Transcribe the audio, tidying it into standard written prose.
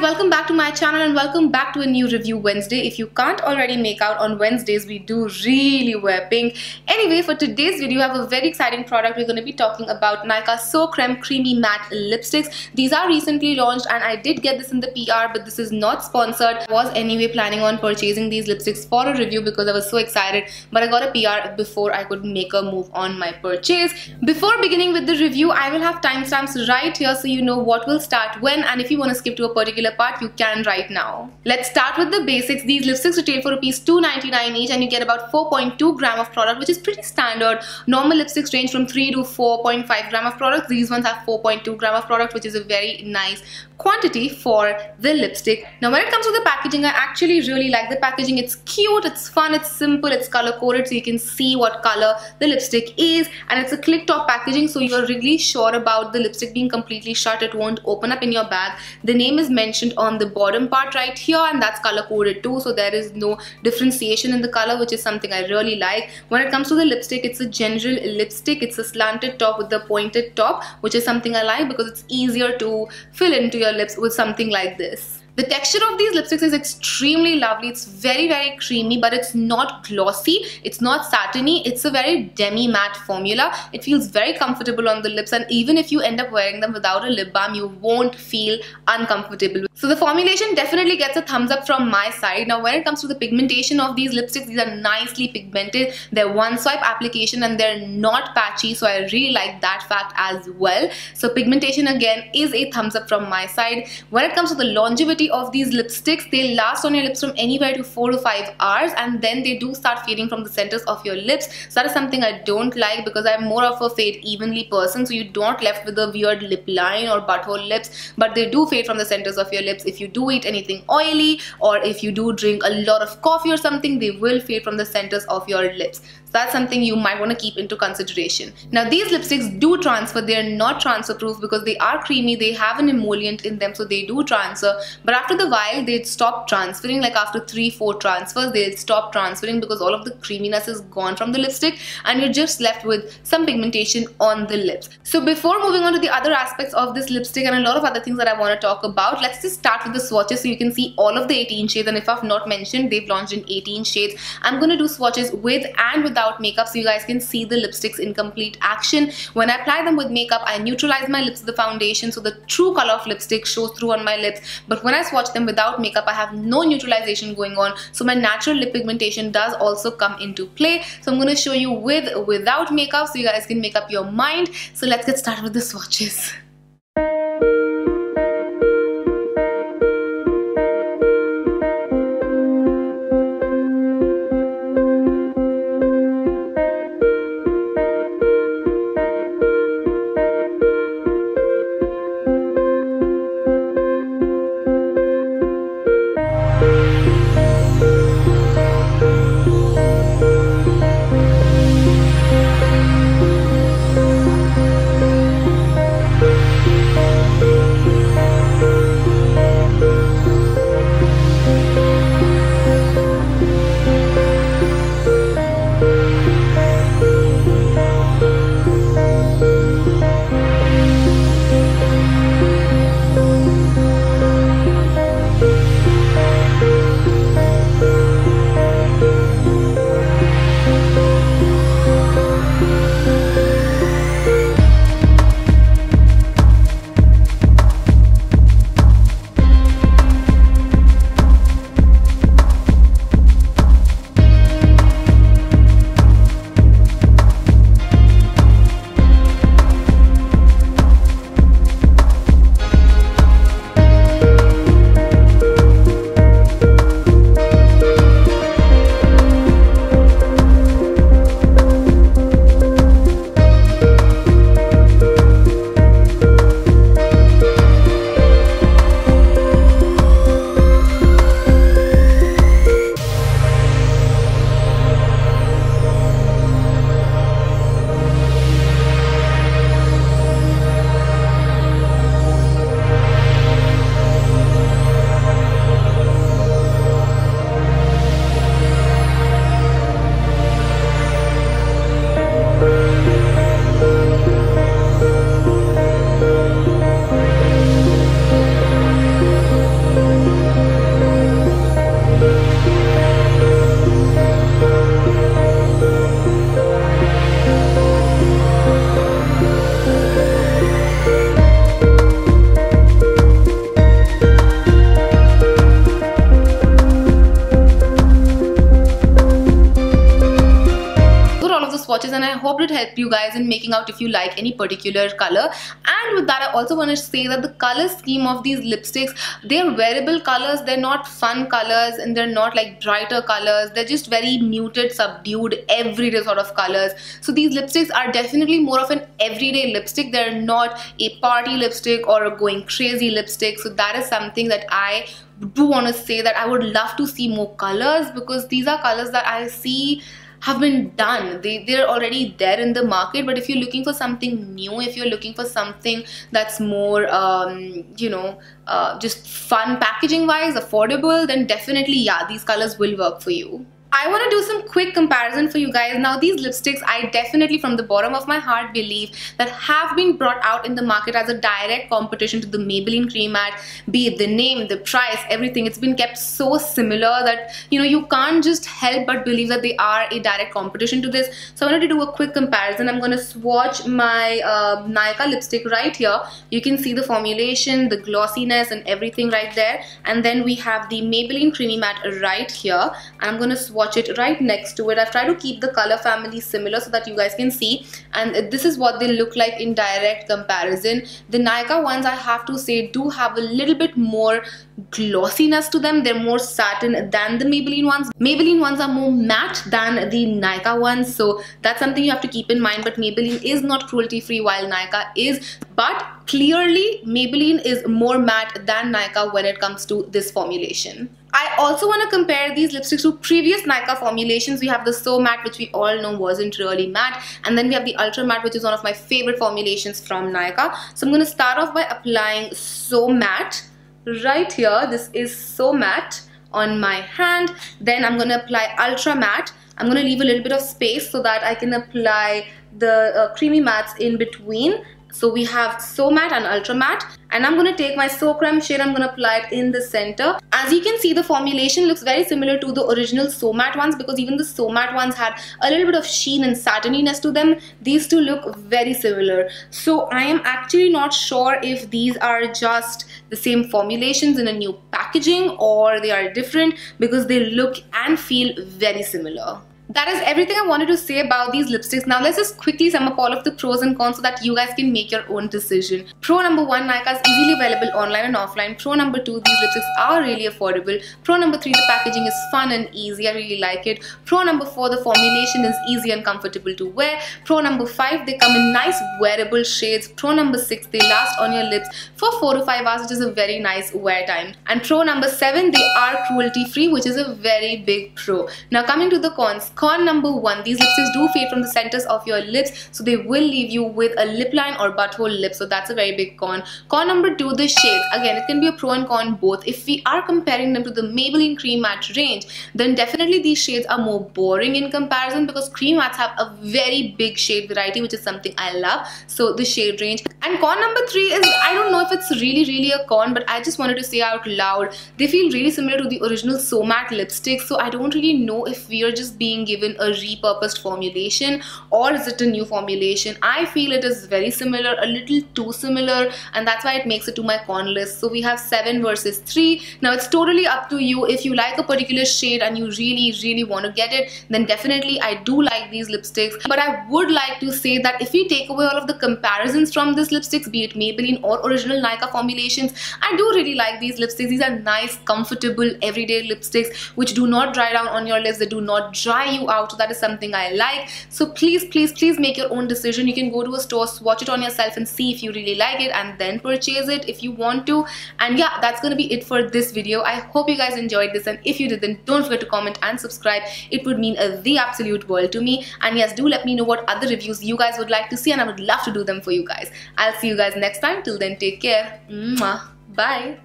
guys, welcome back to my channel and welcome back to a new review Wednesday. If you can't already make out, on Wednesdays we do really wear pink. Anyway, for today's video I have a very exciting product. We're going to be talking about Nykaa So Creme Creamy Matte Lipsticks. These are recently launched and I did get this in the PR, but this is not sponsored. I was anyway planning on purchasing these lipsticks for a review because I was so excited, but I got a PR before I could make a move on my purchase. Before beginning with the review, I will have timestamps right here so you know what will start when, and if you want to skip to a particular part, you can right now. Let's start with the basics. These lipsticks retail for rupees 299 each and you get about 4.2 gram of product, which is pretty standard. Normal lipsticks range from 3 to 4.5 gram of product. These ones have 4.2 gram of product, which is a very nice quantity for the lipstick. Now when it comes to the packaging, I actually really like the packaging. It's cute, it's fun, it's simple, it's color coded so you can see what color the lipstick is, and it's a click top packaging so you're really sure about the lipstick being completely shut. It won't open up in your bag. The name is mentioned on the bottom part right here and that's color coded too, so there is no differentiation in the color, which is something I really like. When it comes to the lipstick, it's a general lipstick. It's a slanted top with the pointed top, which is something I like because it's easier to fill into your lips with something like this. The texture of these lipsticks is extremely lovely. It's very creamy, but it's not glossy, it's not satiny. It's a very demi-matte formula. It feels very comfortable on the lips, and even if you end up wearing them without a lip balm, you won't feel uncomfortable. So the formulation definitely gets a thumbs up from my side. Now when it comes to the pigmentation of these lipsticks, these are nicely pigmented. They're one swipe application and they're not patchy, so I really like that fact as well. So pigmentation again is a thumbs up from my side. When it comes to the longevity of these lipsticks, they last on your lips from anywhere to 4 to 5 hours and then they do start fading from the centers of your lips. So that is something I don't like because I'm more of a fade evenly person, so you're not left with a weird lip line or butthole lips, but they do fade from the centers of your lips. If you do eat anything oily or if you do drink a lot of coffee or something, they will fade from the centers of your lips. So that's something you might want to keep into consideration. Now these lipsticks do transfer. They are not transfer proof because they are creamy. They have an emollient in them, so they do transfer, but after the while they'd stop transferring. Like after 3-4 transfers they'll stop transferring because all of the creaminess is gone from the lipstick and you're just left with some pigmentation on the lips. So before moving on to the other aspects of this lipstick and a lot of other things that I want to talk about, let's just start with the swatches so you can see all of the 18 shades. And if I've not mentioned, they've launched in 18 shades. I'm going to do swatches with and without makeup so you guys can see the lipsticks in complete action. When I apply them with makeup, I neutralize my lips with the foundation so the true color of lipstick shows through on my lips, but when I swatch them without makeup, I have no neutralization going on, so my natural lip pigmentation does also come into play. So I'm going to show you without makeup so you guys can make up your mind. So let's get started with the swatches. hope it helped you guys in making out if you like any particular color. And with that, I also want to say that the color scheme of these lipsticks, they're wearable colors, they're not fun colors, and they're not like brighter colors. They're just very muted, subdued, everyday sort of colors. So these lipsticks are definitely more of an everyday lipstick. They're not a party lipstick or a going crazy lipstick. So that is something that I do want to say, that I would love to see more colors, because these are colors that I see have been done. They're already there in the market. But if you're looking for something new, if you're looking for something that's more just fun packaging wise, affordable, then definitely, yeah, these colors will work for you. I want to do some quick comparison for you guys. Now, these lipsticks, I definitely from the bottom of my heart believe that have been brought out in the market as a direct competition to the Maybelline Cream Matte. Be it the name, the price, everything, it's been kept so similar that you can't just help but believe that they are a direct competition to this. So I wanted to do a quick comparison. I'm going to swatch my Nykaa lipstick right here. You can see the formulation, the glossiness and everything right there. And then we have the Maybelline Creamy Matte right here. I'm going to swatch it right next to it. I've tried to keep the color family similar so that you guys can see, and this is what they look like in direct comparison. The Nykaa ones, I have to say, do have a little bit more glossiness to them. They're more satin than the Maybelline ones. Maybelline ones are more matte than the Nykaa ones, so that's something you have to keep in mind. But Maybelline is not cruelty free while Nykaa is, but clearly Maybelline is more matte than Nykaa when it comes to this formulation. I also want to compare these lipsticks to previous Nykaa formulations. We have the So Matte, which we all know wasn't really matte, and then we have the Ultra Matte, which is one of my favorite formulations from Nykaa. So I'm going to start off by applying So Matte right here. This is So Matte on my hand. Then I'm going to apply Ultra Matte. I'm going to leave a little bit of space so that I can apply the creamy mattes in between. So we have So Matte and Ultra Matte, and I'm going to take my So Creme shade. I'm going to apply it in the center. As you can see, the formulation looks very similar to the original So Matte ones, because even the So Matte ones had a little bit of sheen and satininess to them. These two look very similar. So I am actually not sure if these are just the same formulations in a new packaging or they are different, because they look and feel very similar. That is everything I wanted to say about these lipsticks. Now let's just quickly sum up all of the pros and cons so that you guys can make your own decision. Pro number 1, Nykaa is easily available online and offline. Pro number 2, these lipsticks are really affordable. Pro number 3, the packaging is fun and easy. I really like it. Pro number 4, the formulation is easy and comfortable to wear. Pro number 5, they come in nice wearable shades. Pro number 6, they last on your lips for 4 to 5 hours, which is a very nice wear time. And pro number 7, they are cruelty free, which is a very big pro. Now coming to the cons. Con number 1, these lipsticks do fade from the centers of your lips, so they will leave you with a lip line or butthole lip, so that's a very big con. Con number 2, the shades. Again, it can be a pro and con both. If we are comparing them to the Maybelline Cream Matte range, then definitely these shades are more boring in comparison, because Cream Mattes have a very big shade variety, which is something I love. So the shade range. And con number 3 is, I don't know if it's really a con, but I just wanted to say out loud, they feel really similar to the original So Matte lipstick. So I don't really know if we are just being given a repurposed formulation or is it a new formulation. I feel it is very similar, a little too similar, and that's why it makes it to my con list. So we have 7 versus 3. Now it's totally up to you. If you like a particular shade and you really want to get it, then definitely I do like these lipsticks. But I would like to say that if we take away all of the comparisons from these lipsticks, be it Maybelline or original Nykaa formulations, I do really like these lipsticks. These are nice, comfortable, everyday lipsticks which do not dry down on your lips. They do not dry you out. So that is something I like. So please make your own decision. You can go to a store, swatch it on yourself and see if you really like it, and then purchase it if you want to. And yeah, that's gonna be it for this video. I hope you guys enjoyed this, and if you did, then don't forget to comment and subscribe. It would mean the absolute world to me. And yes, do let me know what other reviews you guys would like to see, and I would love to do them for you guys. I'll see you guys next time. Till then, take care. Mwah. Bye.